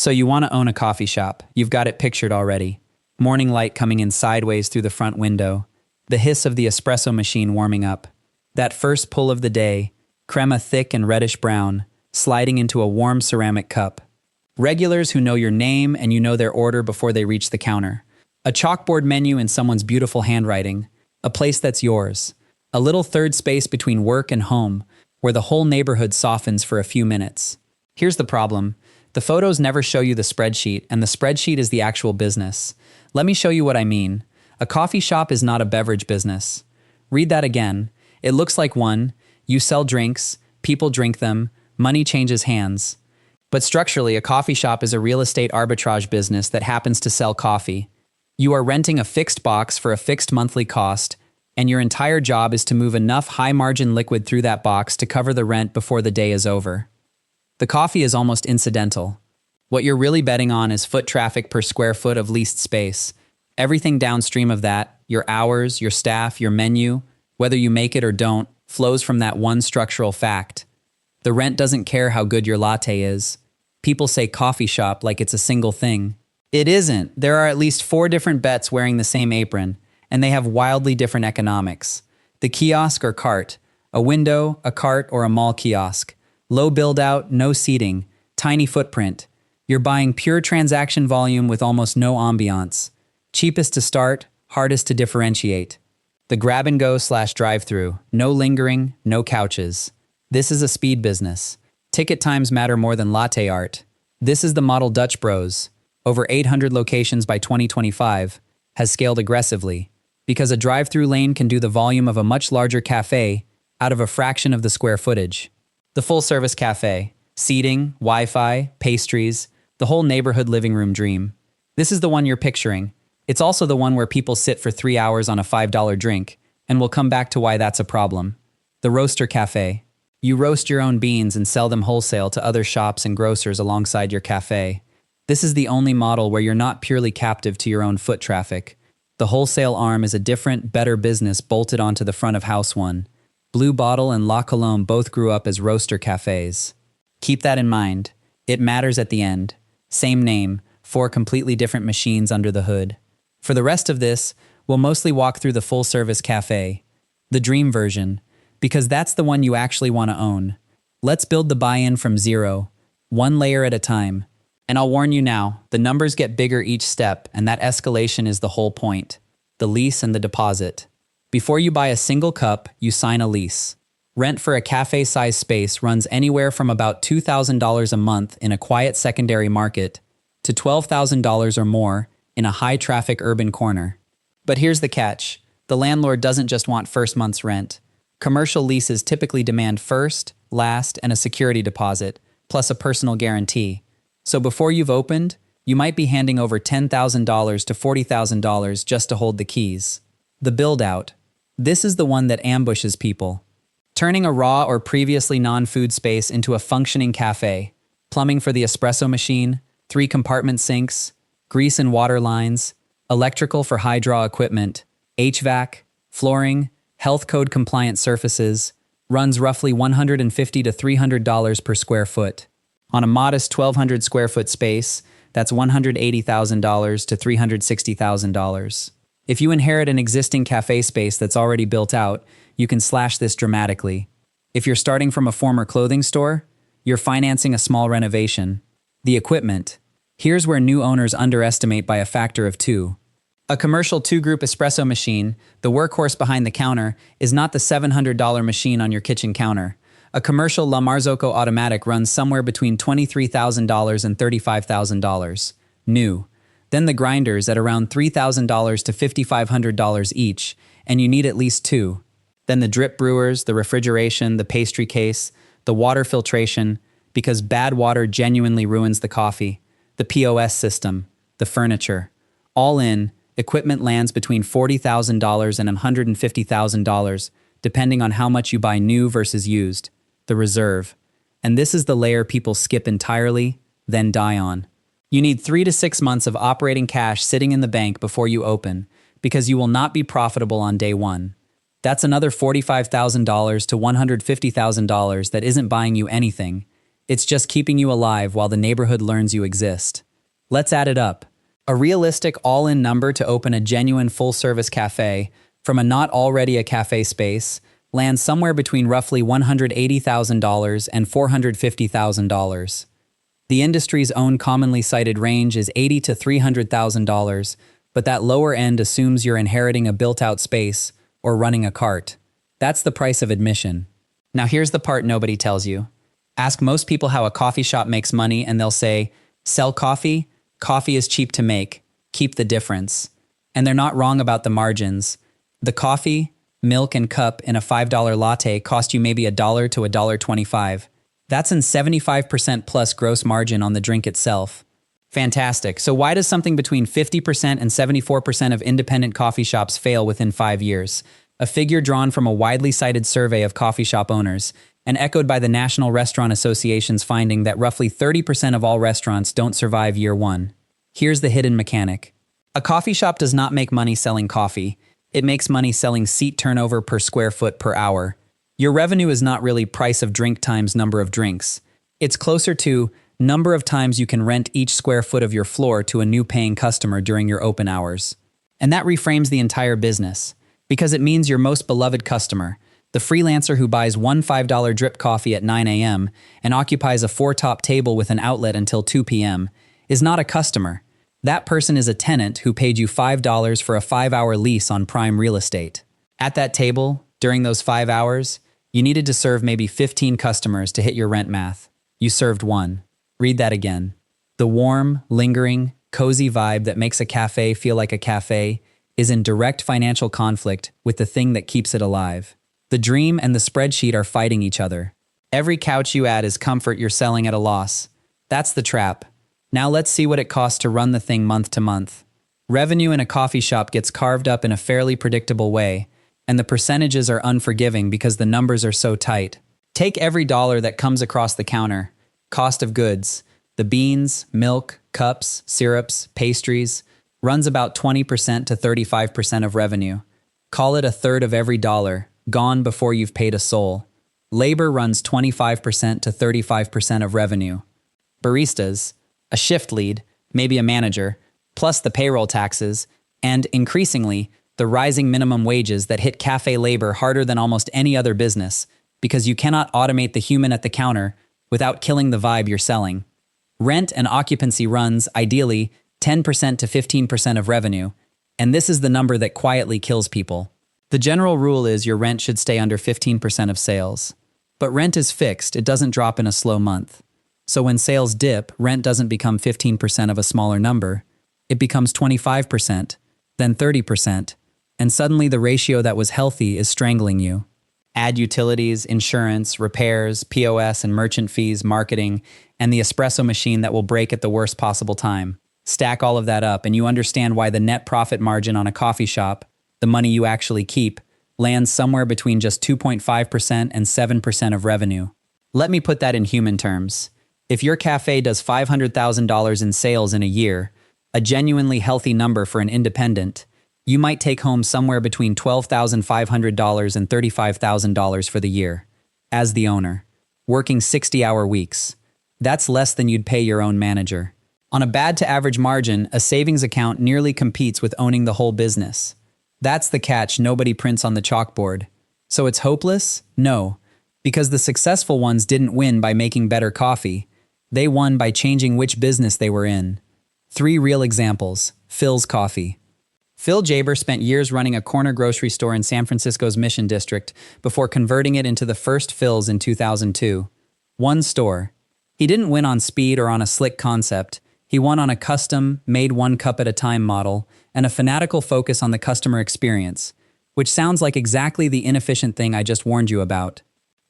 So you want to own a coffee shop. You've got it pictured already. Morning light coming in sideways through the front window. The hiss of the espresso machine warming up. That first pull of the day, crema thick and reddish brown, sliding into a warm ceramic cup. Regulars who know your name and you know their order before they reach the counter. A chalkboard menu in someone's beautiful handwriting. A place that's yours. A little third space between work and home, where the whole neighborhood softens for a few minutes. Here's the problem. The photos never show you the spreadsheet, and the spreadsheet is the actual business. Let me show you what I mean. A coffee shop is not a beverage business. Read that again. It looks like one. You sell drinks, people drink them, money changes hands. But structurally, a coffee shop is a real estate arbitrage business that happens to sell coffee. You are renting a fixed box for a fixed monthly cost, and your entire job is to move enough high-margin liquid through that box to cover the rent before the day is over. The coffee is almost incidental. What you're really betting on is foot traffic per square foot of leased space. Everything downstream of that, your hours, your staff, your menu, whether you make it or don't, flows from that one structural fact. The rent doesn't care how good your latte is. People say coffee shop like it's a single thing. It isn't. There are at least 4 different bets wearing the same apron, and they have wildly different economics. The kiosk or cart, a window, a cart, or a mall kiosk. Low build-out, no seating, tiny footprint. You're buying pure transaction volume with almost no ambiance. Cheapest to start, hardest to differentiate. The grab-and-go/drive-through, no lingering, no couches. This is a speed business. Ticket times matter more than latte art. This is the model Dutch Bros. Over 800 locations by 2025, has scaled aggressively, because a drive-through lane can do the volume of a much larger cafe out of a fraction of the square footage. The full-service cafe, seating, Wi-Fi, pastries, the whole neighborhood living room dream. This is the one you're picturing. It's also the one where people sit for 3 hours on a $5 drink, and we'll come back to why that's a problem. The roaster cafe. You roast your own beans and sell them wholesale to other shops and grocers alongside your cafe. This is the only model where you're not purely captive to your own foot traffic. The wholesale arm is a different, better business bolted onto the front of house one. Blue Bottle and La Colombe both grew up as roaster cafes. Keep that in mind. It matters at the end. Same name, 4 completely different machines under the hood. For the rest of this, we'll mostly walk through the full-service cafe, the dream version, because that's the one you actually want to own. Let's build the buy-in from zero, 1 layer at a time. And I'll warn you now, the numbers get bigger each step, and that escalation is the whole point. The lease and the deposit. Before you buy a single cup, you sign a lease. Rent for a cafe-sized space runs anywhere from about $2,000 a month in a quiet secondary market to $12,000 or more in a high-traffic urban corner. But here's the catch. The landlord doesn't just want first month's rent. Commercial leases typically demand first, last, and a security deposit, plus a personal guarantee. So before you've opened, you might be handing over $10,000 to $40,000 just to hold the keys. The build-out. This is the one that ambushes people. Turning a raw or previously non-food space into a functioning cafe. Plumbing for the espresso machine, 3 compartment sinks, grease and water lines, electrical for high-draw equipment, HVAC, flooring, health code compliant surfaces, runs roughly $150 to $300 per square foot. On a modest 1,200 square foot space, that's $180,000 to $360,000. If you inherit an existing cafe space that's already built out, you can slash this dramatically. If you're starting from a former clothing store, you're financing a small renovation. The equipment. Here's where new owners underestimate by a factor of 2. A commercial 2-group espresso machine, the workhorse behind the counter, is not the $700 machine on your kitchen counter. A commercial La Marzocco automatic runs somewhere between $23,000 and $35,000. New. Then the grinders at around $3,000 to $5,500 each, and you need at least 2. Then the drip brewers, the refrigeration, the pastry case, the water filtration, because bad water genuinely ruins the coffee, the POS system, the furniture. All in, equipment lands between $40,000 and $150,000, depending on how much you buy new versus used. The reserve. And this is the layer people skip entirely, then die on. You need 3 to 6 months of operating cash sitting in the bank before you open, because you will not be profitable on day one. That's another $45,000 to $150,000 that isn't buying you anything. It's just keeping you alive while the neighborhood learns you exist. Let's add it up. A realistic all-in number to open a genuine full-service cafe from a not already a cafe space lands somewhere between roughly $180,000 and $450,000. The industry's own commonly cited range is $80,000 to $300,000, but that lower end assumes you're inheriting a built-out space or running a cart. That's the price of admission. Now here's the part nobody tells you. Ask most people how a coffee shop makes money and they'll say, sell coffee? Coffee is cheap to make. Keep the difference. And they're not wrong about the margins. The coffee, milk, and cup in a $5 latte cost you maybe $1 to $1.25. That's an 75% plus gross margin on the drink itself. Fantastic. So why does something between 50% and 74% of independent coffee shops fail within 5 years? A figure drawn from a widely cited survey of coffee shop owners and echoed by the National Restaurant Association's finding that roughly 30% of all restaurants don't survive year one. Here's the hidden mechanic. A coffee shop does not make money selling coffee. It makes money selling seat turnover per square foot per hour. Your revenue is not really price of drink times number of drinks. It's closer to number of times you can rent each square foot of your floor to a new paying customer during your open hours. And that reframes the entire business, because it means your most beloved customer, the freelancer who buys one $5 drip coffee at 9 a.m. and occupies a 4-top table with an outlet until 2 p.m., is not a customer. That person is a tenant who paid you $5 for a 5-hour lease on prime real estate. At that table, during those 5 hours, you needed to serve maybe 15 customers to hit your rent math. You served one. Read that again. The warm, lingering, cozy vibe that makes a cafe feel like a cafe is in direct financial conflict with the thing that keeps it alive. The dream and the spreadsheet are fighting each other. Every couch you add is comfort you're selling at a loss. That's the trap. Now let's see what it costs to run the thing month to month. Revenue in a coffee shop gets carved up in a fairly predictable way, and the percentages are unforgiving because the numbers are so tight. Take every dollar that comes across the counter. Cost of goods, the beans, milk, cups, syrups, pastries, runs about 20% to 35% of revenue. Call it a third of every dollar, gone before you've paid a soul. Labor runs 25% to 35% of revenue. Baristas, a shift lead, maybe a manager, plus the payroll taxes, and, increasingly, the rising minimum wages that hit cafe labor harder than almost any other business, because you cannot automate the human at the counter without killing the vibe you're selling. Rent and occupancy runs, ideally, 10% to 15% of revenue, and this is the number that quietly kills people. The general rule is your rent should stay under 15% of sales. But rent is fixed, it doesn't drop in a slow month. So when sales dip, rent doesn't become 15% of a smaller number. It becomes 25%, then 30%, and suddenly the ratio that was healthy is strangling you. Add utilities, insurance, repairs, POS and merchant fees, marketing, and the espresso machine that will break at the worst possible time. Stack all of that up and you understand why the net profit margin on a coffee shop, the money you actually keep, lands somewhere between just 2.5% and 7% of revenue. Let me put that in human terms. If your cafe does $500,000 in sales in a year, a genuinely healthy number for an independent, you might take home somewhere between $12,500 and $35,000 for the year, as the owner, working 60-hour weeks. That's less than you'd pay your own manager. On a bad to average margin, a savings account nearly competes with owning the whole business. That's the catch nobody prints on the chalkboard. So it's hopeless? No, because the successful ones didn't win by making better coffee. They won by changing which business they were in. 3 real examples. Philz Coffee. Phil Jaber spent years running a corner grocery store in San Francisco's Mission District before converting it into the first Philz in 2002. One store. He didn't win on speed or on a slick concept. He won on a custom, made one cup at a time model and a fanatical focus on the customer experience, which sounds like exactly the inefficient thing I just warned you about.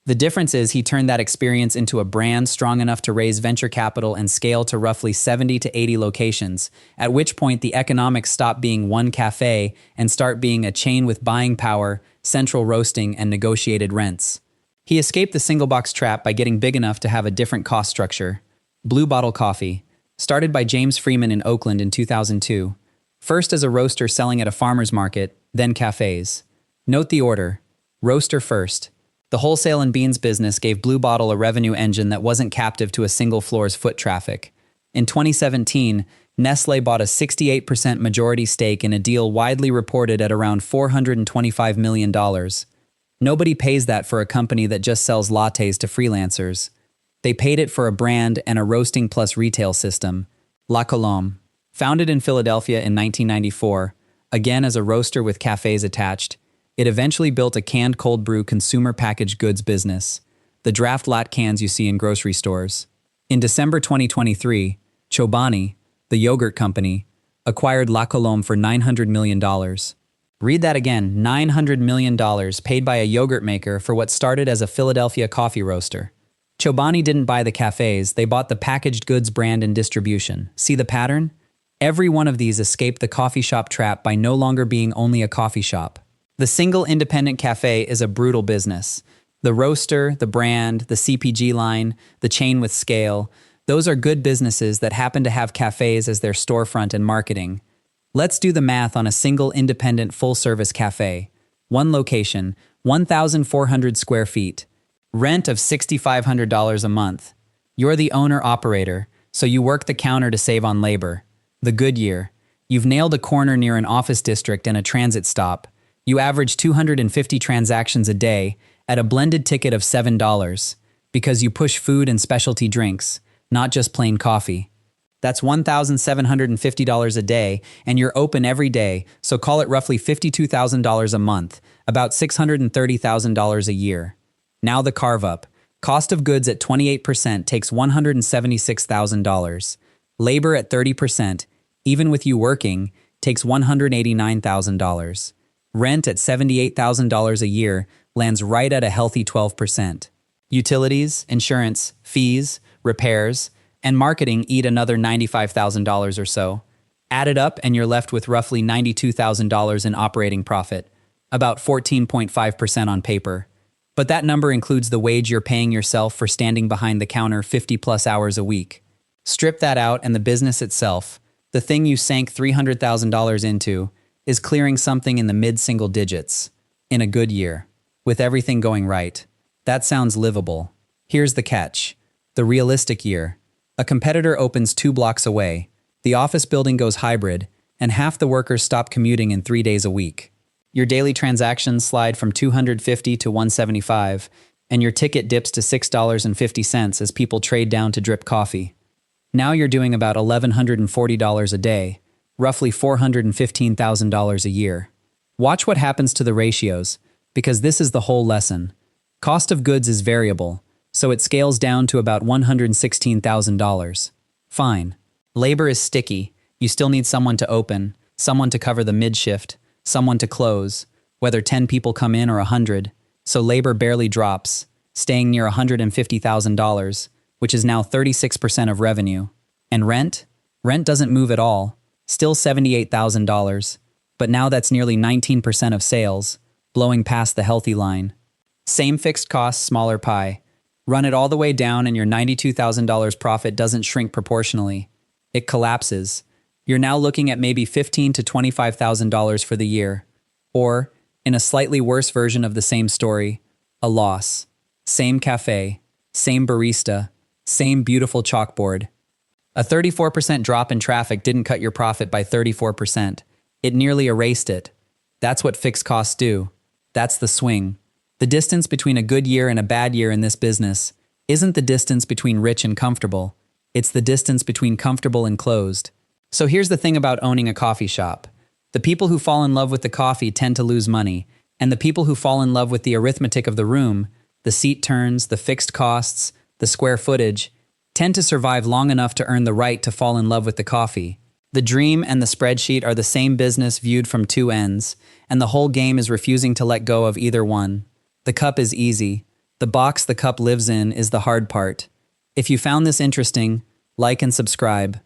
The difference is he turned that experience into a brand strong enough to raise venture capital and scale to roughly 70 to 80 locations, at which point the economics stop being one cafe and start being a chain with buying power, central roasting, and negotiated rents. He escaped the single box trap by getting big enough to have a different cost structure. Blue Bottle Coffee, started by James Freeman in Oakland in 2002. First as a roaster selling at a farmer's market, then cafes. Note the order. Roaster first. The wholesale and beans business gave Blue Bottle a revenue engine that wasn't captive to a single floor's foot traffic. In 2017, Nestle bought a 68% majority stake in a deal widely reported at around $425 million. Nobody pays that for a company that just sells lattes to freelancers. They paid it for a brand and a roasting plus retail system, La Colombe. Founded in Philadelphia in 1994, again as a roaster with cafés attached, it eventually built a canned cold brew consumer packaged goods business, the draft lat cans you see in grocery stores. In December 2023, Chobani, the yogurt company, acquired La Colombe for $900 million. Read that again, $900 million paid by a yogurt maker for what started as a Philadelphia coffee roaster. Chobani didn't buy the cafés, they bought the packaged goods brand and distribution. See the pattern? Every one of these escaped the coffee shop trap by no longer being only a coffee shop. The single independent cafe is a brutal business. The roaster, the brand, the CPG line, the chain with scale, those are good businesses that happen to have cafes as their storefront and marketing. Let's do the math on a single independent full-service cafe. One location, 1,400 square feet. Rent of $6,500 a month. You're the owner-operator, so you work the counter to save on labor. The good year. You've nailed a corner near an office district and a transit stop. You average 250 transactions a day at a blended ticket of $7 because you push food and specialty drinks, not just plain coffee. That's $1,750 a day, and you're open every day, so call it roughly $52,000 a month, about $630,000 a year. Now the carve-up. Cost of goods at 28% takes $176,000. Labor at 30%, even with you working, takes $189,000. Rent at $78,000 a year lands right at a healthy 12%. Utilities, insurance, fees, repairs, and marketing eat another $95,000 or so. Add it up and you're left with roughly $92,000 in operating profit, about 14.5% on paper. But that number includes the wage you're paying yourself for standing behind the counter 50+ hours a week. Strip that out and the business itself, the thing you sank $300,000 into, is clearing something in the mid-single digits. In a good year. With everything going right. That sounds livable. Here's the catch. The realistic year. A competitor opens 2 blocks away, the office building goes hybrid, and half the workers stop commuting in 3 days a week. Your daily transactions slide from 250 to 175, and your ticket dips to $6.50 as people trade down to drip coffee. Now you're doing about $1,140 a day, roughly $415,000 a year. Watch what happens to the ratios, because this is the whole lesson. Cost of goods is variable, so it scales down to about $116,000. Fine. Labor is sticky. You still need someone to open, someone to cover the mid-shift, someone to close, whether 10 people come in or 100, so labor barely drops, staying near $150,000, which is now 36% of revenue. And rent? Rent doesn't move at all, still $78,000, but now that's nearly 19% of sales, blowing past the healthy line. Same fixed costs, smaller pie. Run it all the way down and your $92,000 profit doesn't shrink proportionally. It collapses. You're now looking at maybe $15,000 to $25,000 for the year. Or, in a slightly worse version of the same story, a loss. Same cafe, same barista, same beautiful chalkboard. A 34% drop in traffic didn't cut your profit by 34%. It nearly erased it. That's what fixed costs do. That's the swing. The distance between a good year and a bad year in this business isn't the distance between rich and comfortable. It's the distance between comfortable and closed. So here's the thing about owning a coffee shop. The people who fall in love with the coffee tend to lose money, and the people who fall in love with the arithmetic of the room, the seat turns, the fixed costs, the square footage, tend to survive long enough to earn the right to fall in love with the coffee. The dream and the spreadsheet are the same business viewed from two ends, and the whole game is refusing to let go of either one. The cup is easy. The box the cup lives in is the hard part. If you found this interesting, like and subscribe.